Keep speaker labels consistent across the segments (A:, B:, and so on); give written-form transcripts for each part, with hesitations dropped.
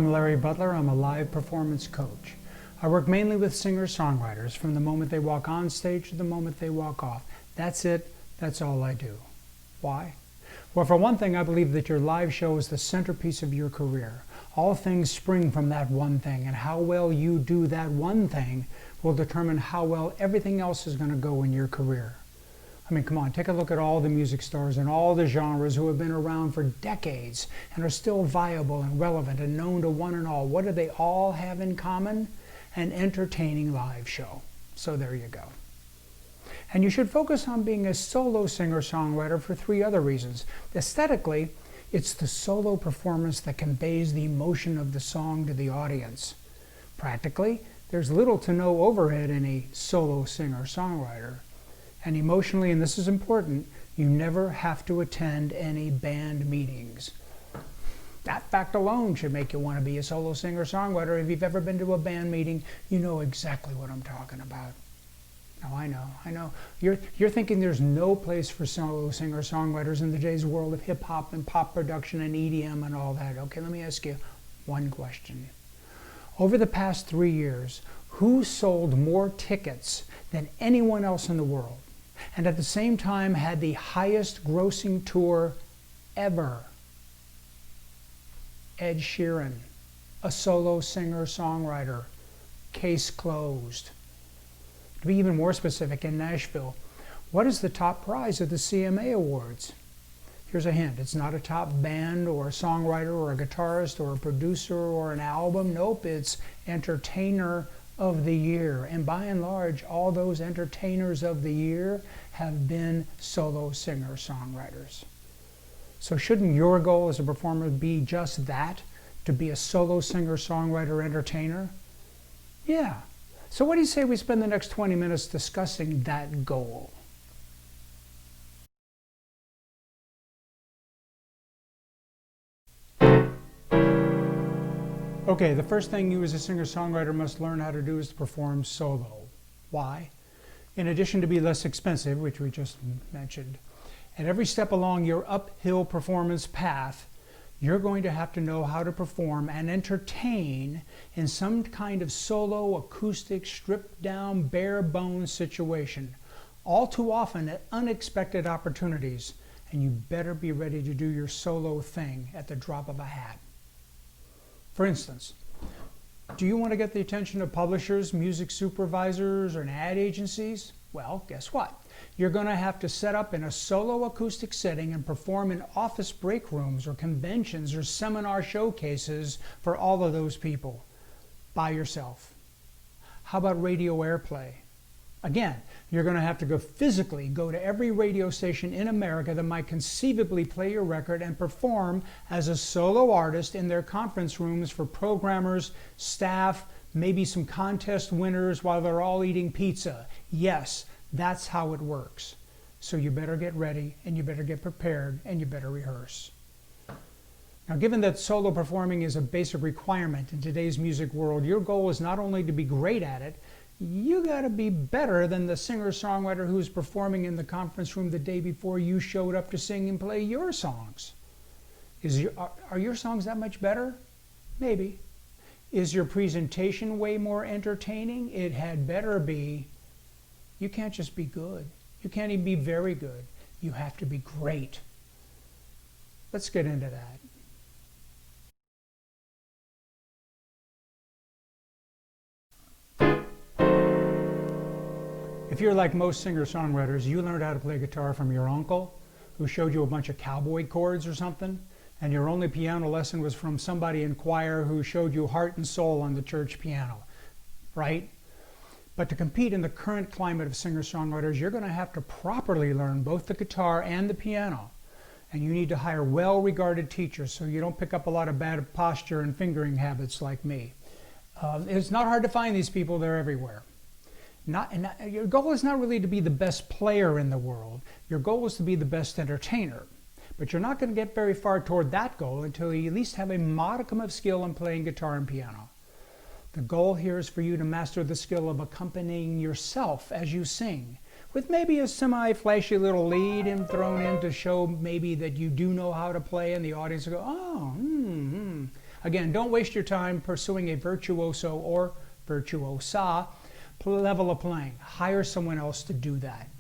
A: I'm Larry Butler. I'm a live performance coach. I work mainly with singer-songwriters from the moment they walk on stage to the moment they walk off. That's it. That's all I do. Why? Well, for one thing, I believe that your live show is the centerpiece of your career. All things spring from that one thing, and how well you do that one thing will determine how well everything else is going to go in your career. I mean, come on, take a look at all the music stars and all the genres who have been around for decades and are still viable and relevant and known to one and all. What do they all have in common? An entertaining live show. So there you go. And you should focus on being a solo singer-songwriter for three other reasons. Aesthetically, it's the solo performance that conveys the emotion of the song to the audience. Practically, there's little to no overhead in a solo singer-songwriter. And emotionally, and this is important, you never have to attend any band meetings. That fact alone should make you want to be a solo singer-songwriter. If you've ever been to a band meeting, you know exactly what I'm talking about. Now, I know. You're thinking there's no place for solo singer-songwriters in today's world of hip-hop and pop production and EDM and all that. Okay, let me ask you one question. Over the past 3 years, who sold more tickets than anyone else in the world, and at the same time had the highest grossing tour ever? Ed Sheeran, a solo singer-songwriter. Case closed. To be even more specific, in Nashville, what is the top prize at the CMA Awards? Here's a hint. It's not a top band or a songwriter or a guitarist or a producer or an album. Nope, it's Entertainer of the Year. And by and large, all those entertainers of the year have been solo singer-songwriters. So shouldn't your goal as a performer be just that? To be a solo singer-songwriter entertainer? Yeah. So what do you say we spend the next 20 minutes discussing that goal? Okay, the first thing you as a singer-songwriter must learn how to do is to perform solo. Why? In addition to be less expensive, which we just mentioned, at every step along your uphill performance path, you're going to have to know how to perform and entertain in some kind of solo, acoustic, stripped down, bare bones situation. All too often at unexpected opportunities, and you better be ready to do your solo thing at the drop of a hat. For instance, do you want to get the attention of publishers, music supervisors, or ad agencies? Well, guess what? You're going to have to set up in a solo acoustic setting and perform in office break rooms or conventions or seminar showcases for all of those people by yourself. How about radio airplay? Again, you're going to have to go physically go to every radio station in America that might conceivably play your record and perform as a solo artist in their conference rooms for programmers, staff, maybe some contest winners while they're all eating pizza. Yes, that's how it works. So you better get ready, and you better get prepared, and you better rehearse. Now, given that solo performing is a basic requirement in today's music world, your goal is not only to be great at it, you got to be better than the singer-songwriter who's performing in the conference room the day before you showed up to sing and play your songs. Are your songs that much better? Maybe. Is your presentation way more entertaining? It had better be. You can't just be good. You can't even be very good. You have to be great. Let's get into that. If you're like most singer-songwriters, you learned how to play guitar from your uncle who showed you a bunch of cowboy chords or something, and your only piano lesson was from somebody in choir who showed you heart and soul on the church piano, right? But to compete in the current climate of singer-songwriters, you're going to have to properly learn both the guitar and the piano. And you need to hire well-regarded teachers so you don't pick up a lot of bad posture and fingering habits like me. It's not hard to find these people. They're everywhere. Your goal is not really to be the best player in the world. Your goal is to be the best entertainer. But you're not going to get very far toward that goal until you at least have a modicum of skill in playing guitar and piano. The goal here is for you to master the skill of accompanying yourself as you sing, with maybe a semi-flashy little lead thrown in to show maybe that you do know how to play, and the audience will go, oh, Again, don't waste your time pursuing a virtuoso or virtuosa level of playing. Hire someone else to do that.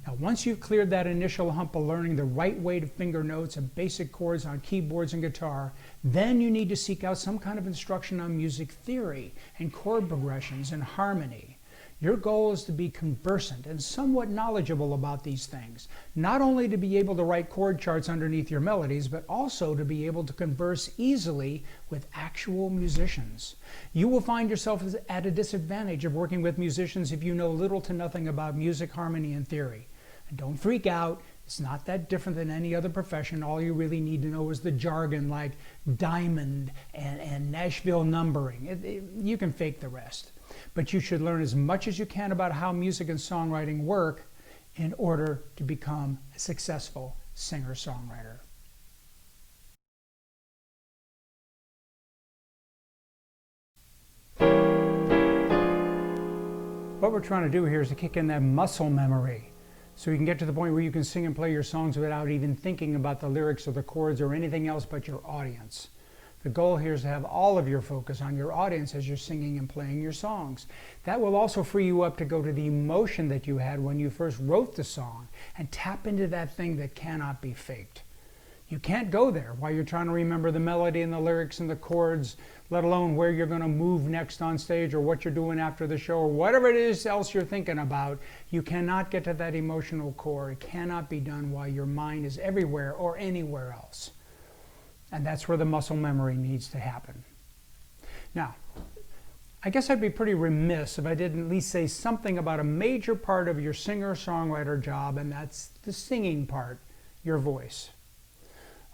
A: Now, once you've cleared that initial hump of learning the right way to finger notes and basic chords on keyboards and guitar, then you need to seek out some kind of instruction on music theory and chord progressions and harmony. Your goal is to be conversant and somewhat knowledgeable about these things, not only to be able to write chord charts underneath your melodies, but also to be able to converse easily with actual musicians. You will find yourself at a disadvantage of working with musicians if you know little to nothing about music, harmony, and theory. And don't freak out. It's not that different than any other profession. All you really need to know is the jargon like diamond and Nashville numbering. You can fake the rest. But you should learn as much as you can about how music and songwriting work in order to become a successful singer-songwriter. What we're trying to do here is to kick in that muscle memory so you can get to the point where you can sing and play your songs without even thinking about the lyrics or the chords or anything else but your audience. The goal here is to have all of your focus on your audience as you're singing and playing your songs. That will also free you up to go to the emotion that you had when you first wrote the song and tap into that thing that cannot be faked. You can't go there while you're trying to remember the melody and the lyrics and the chords, let alone where you're going to move next on stage or what you're doing after the show or whatever it is else you're thinking about. You cannot get to that emotional core. It cannot be done while your mind is everywhere or anywhere else. And that's where the muscle memory needs to happen. Now, I guess I'd be pretty remiss if I didn't at least say something about a major part of your singer-songwriter job, and that's the singing part, your voice.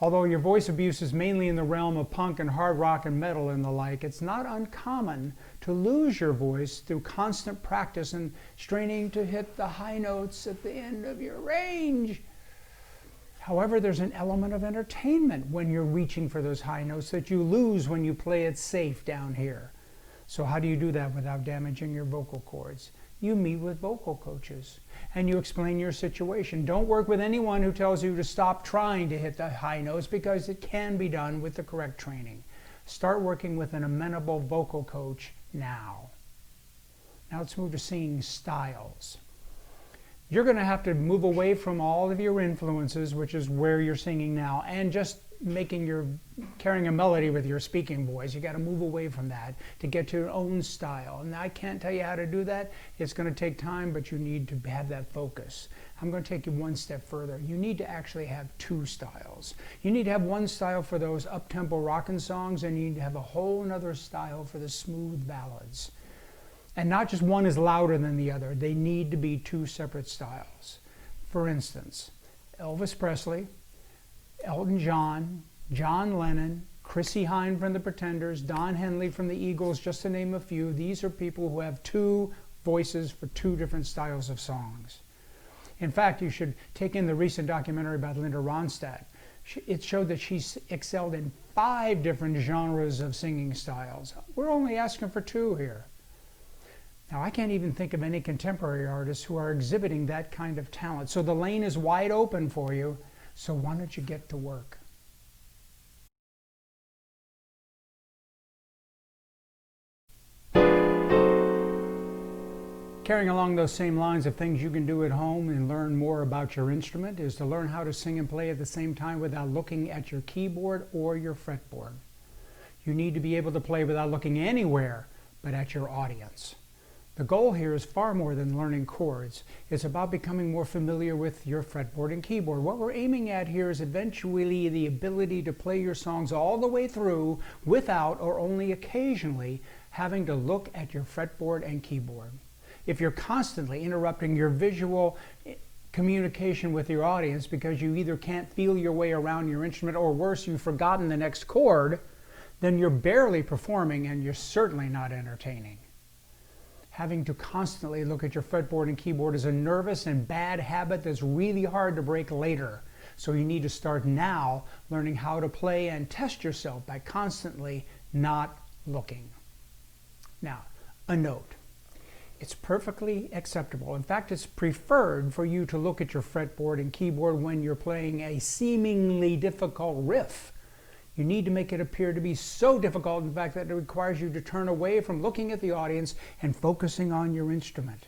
A: Although your voice abuse is mainly in the realm of punk and hard rock and metal and the like, it's not uncommon to lose your voice through constant practice and straining to hit the high notes at the end of your range. However, there's an element of entertainment when you're reaching for those high notes that you lose when you play it safe down here. So how do you do that without damaging your vocal cords? You meet with vocal coaches and you explain your situation. Don't work with anyone who tells you to stop trying to hit the high notes because it can be done with the correct training. Start working with an amenable vocal coach now. Now let's move to singing styles. You're going to have to move away from all of your influences, which is where you're singing now, and just carrying a melody with your speaking voice. You got to move away from that to get to your own style. And I can't tell you how to do that. It's going to take time, but you need to have that focus. I'm going to take you one step further. You need to actually have two styles. You need to have one style for those up-tempo rockin' songs, and you need to have a whole other style for the smooth ballads. And not just one is louder than the other. They need to be two separate styles. For instance, Elvis Presley, Elton John, John Lennon, Chrissie Hynde from the Pretenders, Don Henley from the Eagles, just to name a few. These are people who have two voices for two different styles of songs. In fact, you should take in the recent documentary about Linda Ronstadt. It showed that she excelled in 5 different genres of singing styles. We're only asking for 2 here. Now, I can't even think of any contemporary artists who are exhibiting that kind of talent. So the lane is wide open for you. So why don't you get to work? Carrying along those same lines of things you can do at home and learn more about your instrument is to learn how to sing and play at the same time without looking at your keyboard or your fretboard. You need to be able to play without looking anywhere but at your audience. The goal here is far more than learning chords. It's about becoming more familiar with your fretboard and keyboard. What we're aiming at here is eventually the ability to play your songs all the way through without, or only occasionally, having to look at your fretboard and keyboard. If you're constantly interrupting your visual communication with your audience because you either can't feel your way around your instrument, or worse, you've forgotten the next chord, then you're barely performing and you're certainly not entertaining. Having to constantly look at your fretboard and keyboard is a nervous and bad habit that's really hard to break later. So you need to start now learning how to play and test yourself by constantly not looking. Now, a note. It's perfectly acceptable. In fact, it's preferred for you to look at your fretboard and keyboard when you're playing a seemingly difficult riff. You need to make it appear to be so difficult, in fact, that it requires you to turn away from looking at the audience and focusing on your instrument.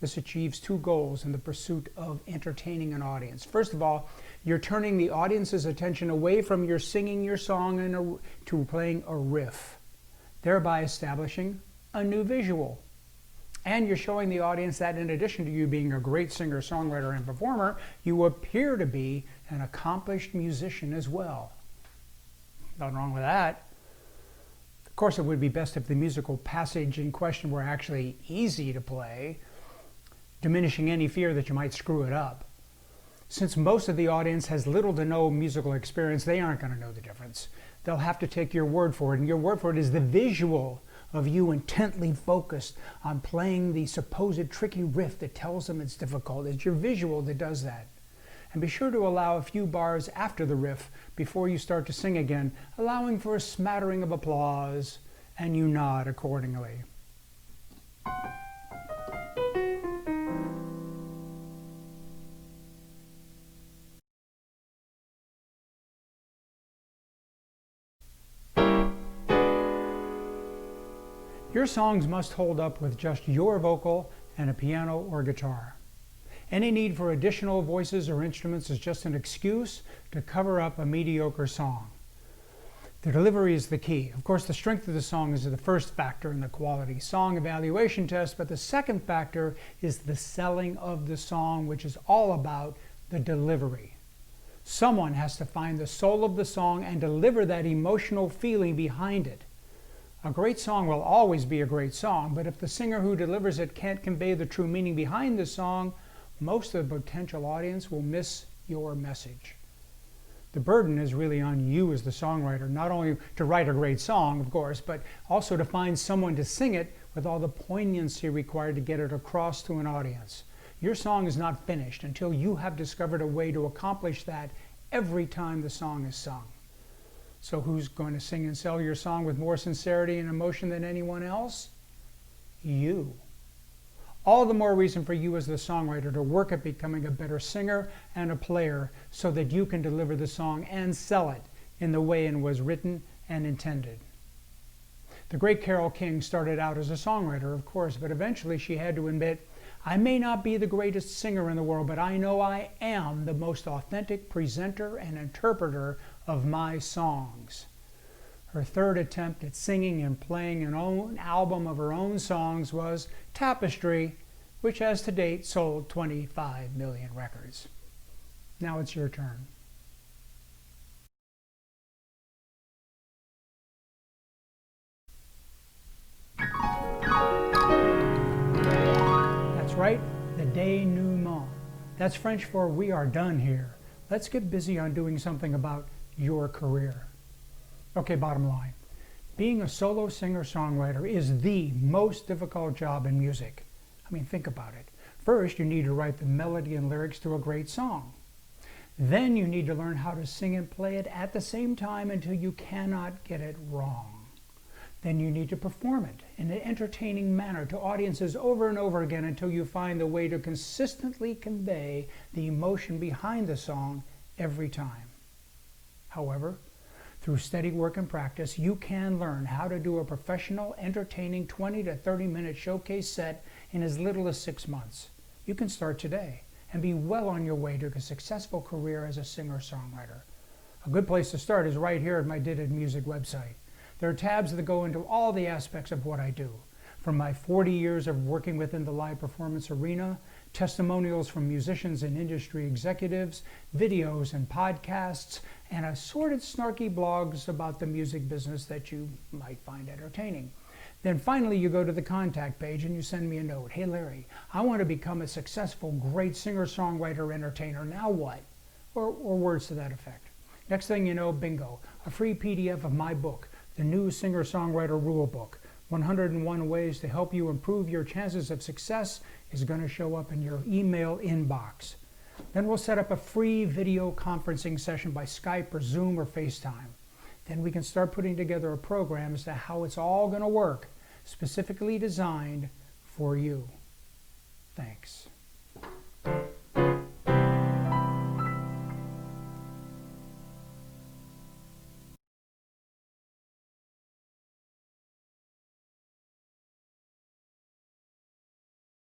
A: This achieves two goals in the pursuit of entertaining an audience. First of all, you're turning the audience's attention away from your singing your song to playing a riff, thereby establishing a new visual. And you're showing the audience that in addition to you being a great singer, songwriter, and performer, you appear to be an accomplished musician as well. Nothing wrong with that. Of course, it would be best if the musical passage in question were actually easy to play, diminishing any fear that you might screw it up. Since most of the audience has little to no musical experience, they aren't going to know the difference. They'll have to take your word for it, and your word for it is the visual of you intently focused on playing the supposed tricky riff that tells them it's difficult. It's your visual that does that. And be sure to allow a few bars after the riff before you start to sing again, allowing for a smattering of applause, and you nod accordingly. Your songs must hold up with just your vocal and a piano or guitar. Any need for additional voices or instruments is just an excuse to cover up a mediocre song. The delivery is the key. Of course, the strength of the song is the first factor in the quality song evaluation test, but the second factor is the selling of the song, which is all about the delivery. Someone has to find the soul of the song and deliver that emotional feeling behind it. A great song will always be a great song, but if the singer who delivers it can't convey the true meaning behind the song, most of the potential audience will miss your message. The burden is really on you as the songwriter, not only to write a great song, of course, but also to find someone to sing it with all the poignancy required to get it across to an audience. Your song is not finished until you have discovered a way to accomplish that every time the song is sung. So who's going to sing and sell your song with more sincerity and emotion than anyone else? You. All the more reason for you as the songwriter to work at becoming a better singer and a player so that you can deliver the song and sell it in the way it was written and intended. The great Carole King started out as a songwriter, of course, but eventually she had to admit, I may not be the greatest singer in the world, but I know I am the most authentic presenter and interpreter of my songs. Her third attempt at singing and playing an own album of her own songs was Tapestry, which has to date sold 25 million records. Now it's your turn. That's right, the denouement. That's French for we are done here. Let's get busy on doing something about your career. Okay, bottom line. Being a solo singer-songwriter is the most difficult job in music. I mean, think about it. First, you need to write the melody and lyrics to a great song. Then you need to learn how to sing and play it at the same time until you cannot get it wrong. Then you need to perform it in an entertaining manner to audiences over and over again until you find the way to consistently convey the emotion behind the song every time. However, through steady work and practice, you can learn how to do a professional, entertaining 20 to 30-minute showcase set in as little as 6 months. You can start today and be well on your way to a successful career as a singer-songwriter. A good place to start is right here at my Did It Music website. There are tabs that go into all the aspects of what I do. From my 40 years of working within the live performance arena, testimonials from musicians and industry executives, videos and podcasts, and assorted snarky blogs about the music business that you might find entertaining. Then finally you go to the contact page and you send me a note. Hey Larry, I want to become a successful, great singer-songwriter entertainer. Now what? Or words to that effect. Next thing you know, bingo, a free PDF of my book, The New Singer-Songwriter Rule Book, 101 Ways to Help You Improve Your Chances of Success, is going to show up in your email inbox. Then we'll set up a free video conferencing session by Skype or Zoom or FaceTime. Then we can start putting together a program as to how it's all going to work, specifically designed for you. Thanks.